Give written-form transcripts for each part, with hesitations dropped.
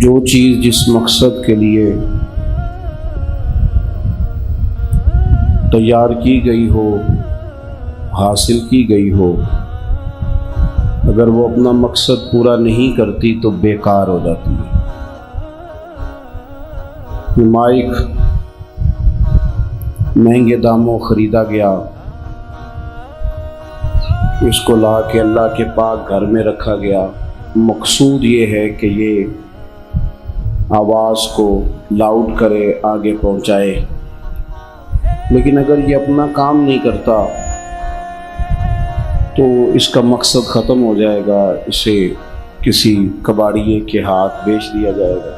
جو چیز جس مقصد کے لیے تیار کی گئی ہو، حاصل کی گئی ہو، اگر وہ اپنا مقصد پورا نہیں کرتی تو بیکار ہو جاتی ہے۔ یہ مائک مہنگے داموں خریدا گیا، اس کو لا کے اللہ کے پاک گھر میں رکھا گیا۔ مقصود یہ ہے کہ یہ آواز کو لاؤڈ کرے، آگے پہنچائے، لیکن اگر یہ اپنا کام نہیں کرتا تو اس کا مقصد ختم ہو جائے گا، اسے کسی کباڑیے کے ہاتھ بیچ دیا جائے گا۔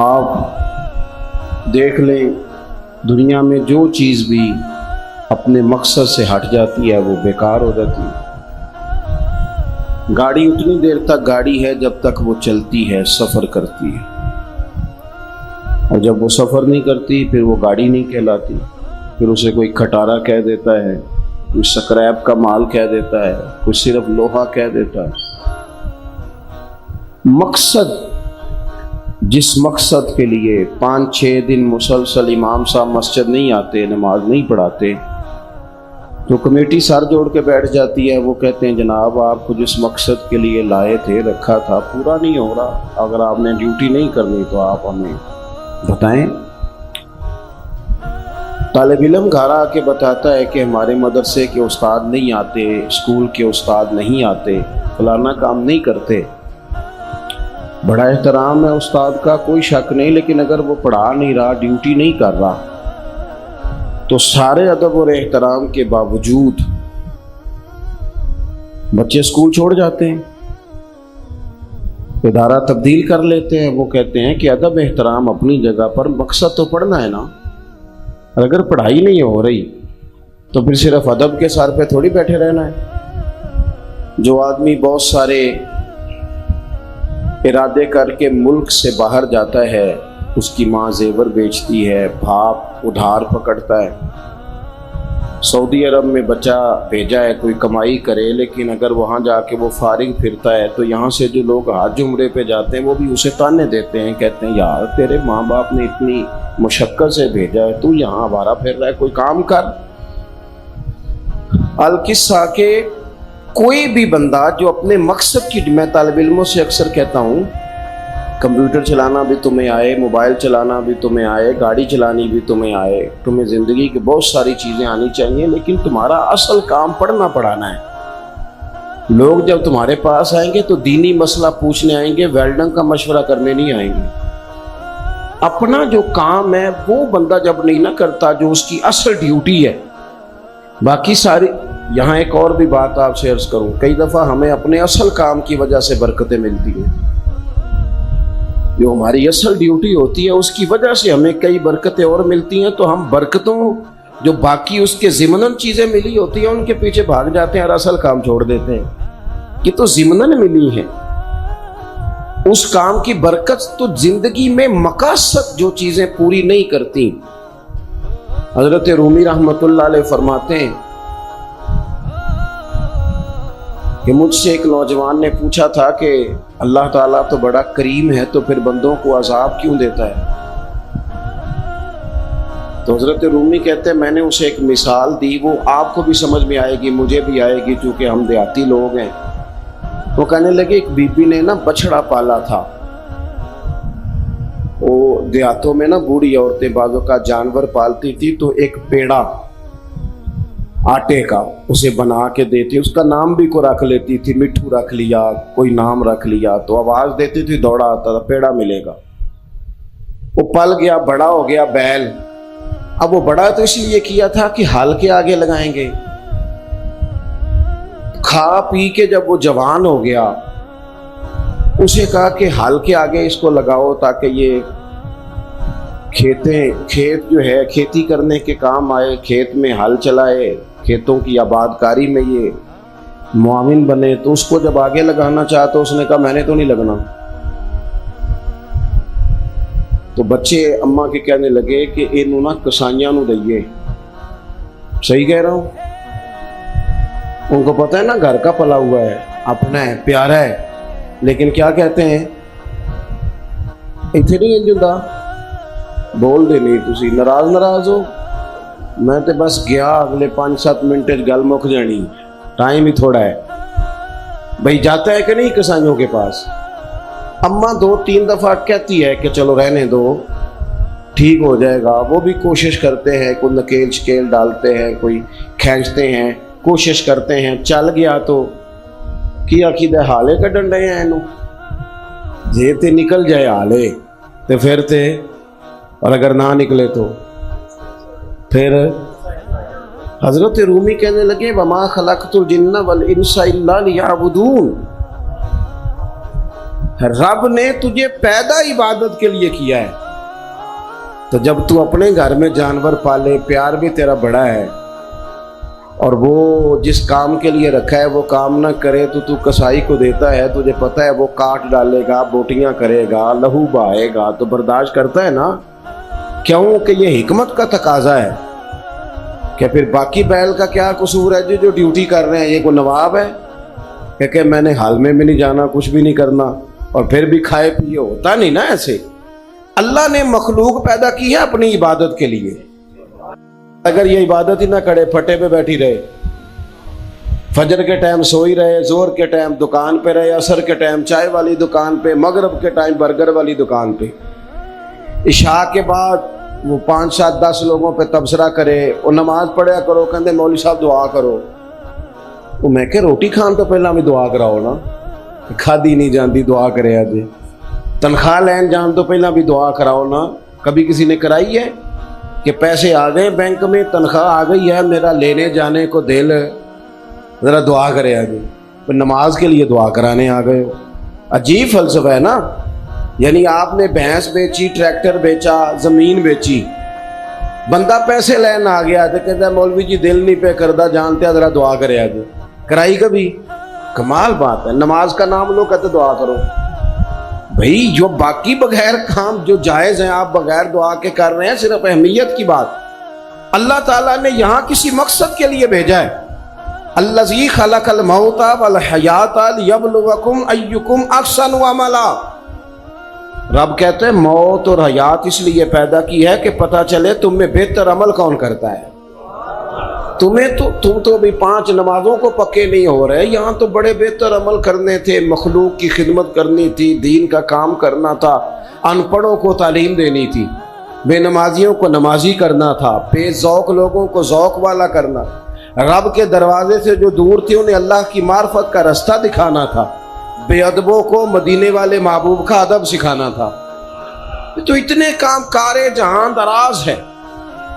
آپ دیکھ لیں، دنیا میں جو چیز بھی اپنے مقصد سے ہٹ جاتی ہے وہ بیکار ہو جاتی ہے۔ گاڑی اتنی دیر تک گاڑی ہے جب تک وہ چلتی ہے، سفر کرتی ہے، اور جب وہ سفر نہیں کرتی پھر وہ گاڑی نہیں کہلاتی، پھر اسے کوئی کھٹارا کہہ دیتا ہے، کوئی سکریپ کا مال کہہ دیتا ہے، کوئی صرف لوہا کہہ دیتا ہے۔ مقصد، جس مقصد کے لیے 5-6 دن مسلسل امام صاحب مسجد نہیں آتے، نماز نہیں پڑھاتے، تو کمیٹی سر جوڑ کے بیٹھ جاتی ہے، وہ کہتے ہیں جناب آپ کو جس مقصد کے لیے لائے تھے، رکھا تھا، پورا نہیں ہو رہا، اگر آپ نے ڈیوٹی نہیں کرنی تو آپ ہمیں بتائیں۔ طالب علم گھر آ کے بتاتا ہے کہ ہمارے مدرسے کے استاد نہیں آتے، اسکول کے استاد نہیں آتے، فلانا کام نہیں کرتے۔ بڑا احترام ہے استاد کا، کوئی شک نہیں، لیکن اگر وہ پڑھا نہیں رہا، ڈیوٹی نہیں کر رہا، تو سارے ادب اور احترام کے باوجود بچے اسکول چھوڑ جاتے ہیں، ادارہ تبدیل کر لیتے ہیں۔ وہ کہتے ہیں کہ ادب احترام اپنی جگہ پر، مقصد تو پڑھنا ہے نا۔ اگر پڑھائی نہیں ہو رہی تو پھر صرف ادب کے سر پہ تھوڑی بیٹھے رہنا ہے۔ جو آدمی بہت سارے ارادے کر کے ملک سے باہر جاتا ہے، اس کی ماں زیور بیچتی ہے، باپ ادھار پکڑتا ہے، سعودی عرب میں بچہ بھیجا ہے کوئی کمائی کرے، لیکن اگر وہاں جا کے وہ فارغ پھرتا ہے تو یہاں سے جو لوگ حج عمرے پہ جاتے ہیں وہ بھی اسے تانے دیتے ہیں، کہتے ہیں یار تیرے ماں باپ نے اتنی مشقت سے بھیجا ہے، تو یہاں آوارہ پھر رہا ہے، کوئی کام کر۔ القصہ کہ کوئی بھی بندہ جو اپنے مقصد کی، میں طالب علموں سے اکثر کہتا ہوں کمپیوٹر چلانا بھی تمہیں آئے، موبائل چلانا بھی تمہیں آئے، گاڑی چلانی بھی تمہیں آئے، تمہیں زندگی کی بہت ساری چیزیں آنی چاہیے، لیکن تمہارا اصل کام پڑھنا پڑھانا ہے۔ لوگ جب تمہارے پاس آئیں گے تو دینی مسئلہ پوچھنے آئیں گے، ویلڈنگ کا مشورہ کرنے نہیں آئیں گے۔ اپنا جو کام ہے وہ بندہ جب نہیں نہ کرتا، جو اس کی اصل ڈیوٹی ہے، باقی ساری۔ یہاں ایک اور بھی بات آپ سے عرض کروں، کئی دفعہ ہمیں اپنے اصل کام کی وجہ سے برکتیں ملتی ہیں، جو ہماری اصل ڈیوٹی ہوتی ہے اس کی وجہ سے ہمیں کئی برکتیں اور ملتی ہیں، تو ہم برکتوں جو باقی اس کے ضمناً چیزیں ملی ہوتی ہیں ان کے پیچھے بھاگ جاتے ہیں اور اصل کام چھوڑ دیتے ہیں۔ یہ تو ضمناً ملی ہے، اس کام کی برکت تو زندگی میں مقاصد جو چیزیں پوری نہیں کرتی۔ حضرت رومی رحمۃ اللہ علیہ فرماتے ہیں کہ مجھ سے ایک نوجوان نے پوچھا تھا کہ اللہ تعالیٰ تو بڑا کریم ہے، تو پھر بندوں کو عذاب کیوں دیتا ہے؟ تو حضرت رومی کہتے ہیں میں نے اسے ایک مثال دی، وہ آپ کو بھی سمجھ میں آئے گی، مجھے بھی آئے گی، چونکہ ہم دیہاتی لوگ ہیں۔ وہ کہنے لگے ایک بی بی نے نا بچڑا پالا تھا، وہ دیہاتوں میں نا بوڑھی عورتیں بعضوں کا جانور پالتی تھی، تو ایک پیڑا آٹے کا اسے بنا کے دیتی، اس کا نام بھی کو رکھ لیتی تھی، مٹھو رکھ لیا، کوئی نام رکھ لیا، تو آواز دیتی تھی، دوڑا آتا تھا پیڑا ملے گا۔ وہ پل گیا، بڑا ہو گیا بیل۔ اب وہ بڑا تو اس لیے کیا تھا کہ ہل کے آگے لگائیں گے، کھا پی کے جب وہ جوان ہو گیا، اسے کہا کہ ہل کے آگے اس کو لگاؤ تاکہ یہ کھیت جو ہے کھیتی کرنے کے کام آئے، کھیت میں ہل چلائے، کھیتوں کی آباد کاری میں یہ معاون بنے۔ تو اس کو جب آگے لگانا چاہا تو اس نے کہا میں نے تو نہیں لگنا۔ تو بچے اماں کے کہنے لگے کہ انہوں نا کسائیاں نو دئیے۔ صحیح کہہ رہا ہوں؟ ان کو پتہ ہے نا گھر کا پلا ہوا ہے، اپنا ہے، پیارا ہے، لیکن کیا کہتے ہیں اتنے نہیں انجندہ بول دے نہیں تسی ناراض ہو میں تے بس گیا اگلے 5-7 منٹ گل مک جانی ٹائم ہی تھوڑا ہے بھائی جاتا ہے کہ نہیں کسائیوں کے پاس اماں 2-3 دفعہ کہتی ہے کہ چلو رہنے دو ٹھیک ہو جائے گا وہ بھی کوشش کرتے ہیں کوئی نکیل شکیل ڈالتے ہیں کوئی کھینچتے ہیں کوشش کرتے ہیں چل گیا تو کی عقیدہ حالے کا ڈنڈے ہیں اینو جے تے نکل جائے حالے تے پھر تے اور اگر نہ نکلے تو پھر حضرت رومی کہنے لگے وما خلقت الجن والانس الا لیعبدون رب نے تجھے پیدا عبادت کے لیے کیا ہے تو جب تو اپنے گھر میں جانور پالے پیار بھی تیرا بڑا ہے اور وہ جس کام کے لیے رکھا ہے وہ کام نہ کرے تو کسائی کو دیتا ہے تجھے پتہ ہے وہ کاٹ ڈالے گا بوٹیاں کرے گا لہو بہائے گا تو برداشت کرتا ہے نا کیوں کہ یہ حکمت کا تقاضا ہے کہ پھر باقی بیل کا کیا قصور ہے جو ڈیوٹی کر رہے ہیں یہ کوئی نواب ہے کہ میں نے حال میں بھی نہیں جانا کچھ بھی نہیں کرنا اور پھر بھی کھائے پیے ہوتا نہیں نا ایسے اللہ نے مخلوق پیدا کی ہے اپنی عبادت کے لیے اگر یہ عبادت ہی نہ کرے پھٹے پہ بیٹھی رہے فجر کے ٹائم سوئی رہے زور کے ٹائم دکان پہ رہے عصر کے ٹائم چائے والی دکان پہ مغرب کے ٹائم برگر والی دکان پہ عشاء کے بعد وہ 5-7-10 لوگوں پہ تبصرہ کرے وہ نماز پڑھیا کرو کہندے مولوی صاحب دعا کرو وہ میں کہ روٹی کھان تو پہلا بھی دعا کراؤ نا کھادی نہیں جاندی دعا کرے آج تنخواہ لین جان تو پہلا بھی دعا کراؤ نا کبھی کسی نے کرائی ہے کہ پیسے آ گئے بینک میں تنخواہ آ گئی ہے میرا لینے جانے کو دل ذرا دعا کرے آج نماز کے لیے دعا کرانے آ گئے ہو عجیب فلسفہ ہے نا یعنی آپ نے بھینس بیچی ٹریکٹر بیچا زمین بیچی بندہ پیسے لین آ گیا تو کہتا ہے مولوی جی دل نہیں پہ کردہ جانتے ذرا دعا کرے آج کرائی کبھی کمال بات ہے نماز کا نام لو کہتے دعا کرو بھائی جو باقی بغیر کام جو جائز ہیں آپ بغیر دعا کے کر رہے ہیں صرف اہمیت کی بات اللہ تعالیٰ نے یہاں کسی مقصد کے لیے بھیجا ہے الذی خلق الموت والحیات لیبلوکم ایکم احسن عملا رب کہتے ہیں موت اور حیات اس لیے پیدا کی ہے کہ پتہ چلے تم میں بہتر عمل کون کرتا ہے تم تو بھی 5 نمازوں کو پکے نہیں ہو رہے یہاں تو بڑے بہتر عمل کرنے تھے مخلوق کی خدمت کرنی تھی دین کا کام کرنا تھا ان پڑھوں کو تعلیم دینی تھی بے نمازیوں کو نمازی کرنا تھا بے ذوق لوگوں کو ذوق والا کرنا رب کے دروازے سے جو دور تھے انہیں اللہ کی معرفت کا رستہ دکھانا تھا بے ادبوں کو مدینے والے محبوب کا ادب سکھانا تھا تو اتنے کام کارے جہاں دراز ہے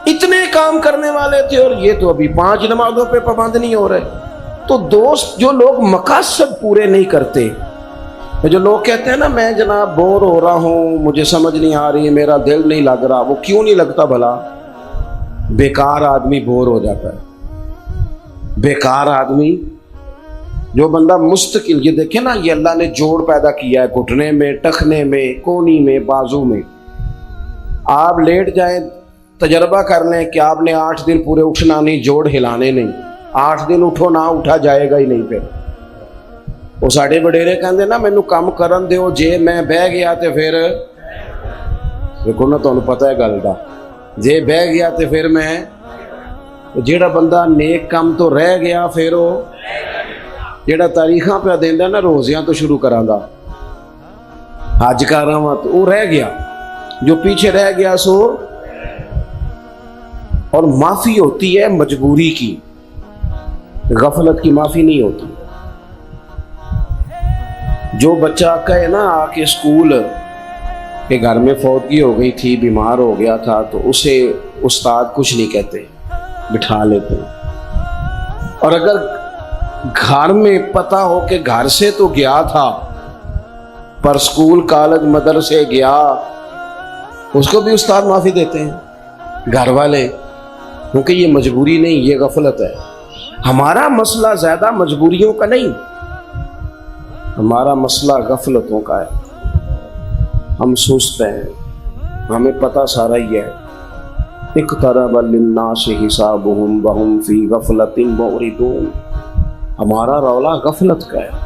اتنے کام کرنے والے تھے اور یہ تو ابھی 5 نمازوں پہ پابند نہیں ہو رہے تو دوست جو لوگ مقاصد پورے نہیں کرتے جو لوگ کہتے ہیں نا میں جناب بور ہو رہا ہوں مجھے سمجھ نہیں آ رہی میرا دل نہیں لگ رہا وہ کیوں نہیں لگتا بھلا بیکار آدمی بور ہو جاتا ہے بیکار آدمی جو بندہ مستقل یہ دیکھیں نا یہ اللہ نے جوڑ پیدا کیا ہے گھٹنے میں ٹخنے میں کونی میں بازو میں آپ لیٹ جائیں تجربہ کر لیں کہ آپ نے 8 دن پورے اٹھنا نہیں جوڑ ہلانے نہیں 8 دن اٹھو نہ اٹھا جائے گا ہی نہیں پھر وہ ساڑھے بڑیرے کہندے نا مینوں کام کرن دیو جے میں بہ گیا تے پھر دیکھو نا تانوں پتہ ہے گل دا جے بہ گیا تے پھر میں جیڑا بندہ نیک کام تو رہ گیا پھر وہ جیڑا تاریخاں پہ دیندا نا روزیاں تو شروع کراندا حج کراں تو وہ رہ گیا جو پیچھے رہ گیا سو اور معافی ہوتی ہے مجبوری کی غفلت کی معافی نہیں ہوتی جو بچہ کہے نا آ کے اسکول کہ گھر میں فوتگی ہو گئی تھی بیمار ہو گیا تھا تو اسے استاد کچھ نہیں کہتے بٹھا لیتے اور اگر گھر میں پتہ ہو کہ گھر سے تو گیا تھا پر اسکول کالج مدرسے گیا اس کو بھی استاد معافی دیتے ہیں گھر والے کیونکہ یہ مجبوری نہیں یہ غفلت ہے ہمارا مسئلہ زیادہ مجبوریوں کا نہیں ہمارا مسئلہ غفلتوں کا ہے ہم سست ہیں ہمیں پتہ سارا ہی ہے اقترب للناس حسابهم وهم فی غفلۃ معرضون ہمارا رولا غفلت کا ہے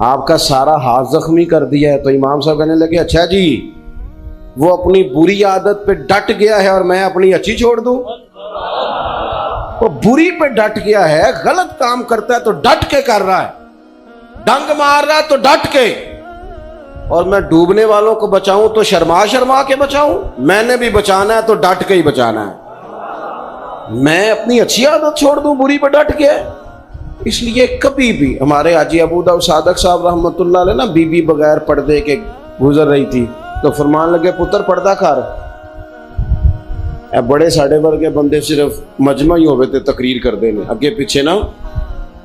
آپ کا سارا ہاتھ زخمی کر دیا ہے. تو امام صاحب کہنے لگے اچھا جی وہ اپنی بری عادت پہ ڈٹ گیا ہے اور میں اپنی اچھی چھوڑ دوں؟ وہ بری پہ ڈٹ گیا ہے, غلط کام کرتا ہے تو ڈٹ کے کر رہا ہے, ڈنگ مار رہا ہے تو ڈٹ کے, اور میں ڈوبنے والوں کو بچاؤں تو شرما شرما کے بچاؤں؟ میں نے بھی بچانا ہے تو ڈٹ کے ہی بچانا ہے. میں اپنی اچھی عادت چھوڑ دوں بری پہ ڈٹ کے؟ اس لیے کبھی بھی ہمارے حاجی ابو داؤد صادق صاحب رحمۃ اللہ علیہ نا بی بی بغیر پردے کے گزر رہی تھی تو فرمان لگے پتر پردہ کر. بڑے ساڑے ورگے بندے صرف مجمع ہی ہوئے تھے تقریر کر دینے, اگے پیچھے نہ.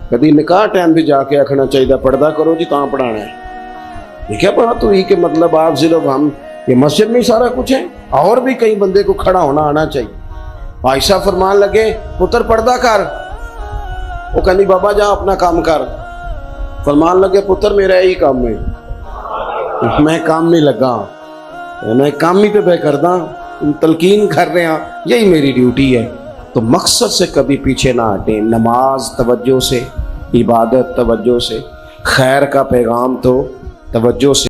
کدی نکاح ٹائم بھی جا کے آخنا چاہیے پردہ کرو جی تاں پڑھانا ہے. یہ کیا پڑھا تو یہ کہ مطلب آپ صرف ہم یہ مسجد میں سارا کچھ ہے, اور بھی کئی بندے کو کھڑا ہونا آنا چاہیے. عائشہ فرمان لگے پتر پردہ کر, وہ کہنی بابا جا اپنا کام کر. فرمان لگے پتر میرا یہی کام ہے, میں کام میں لگا, میں کام ہی پہ بے کردہ تلقین کر رہے ہیں, یہی میری ڈیوٹی ہے. تو مقصد سے کبھی پیچھے نہ ہٹیں. نماز توجہ سے, عبادت توجہ سے, خیر کا پیغام تو توجہ سے.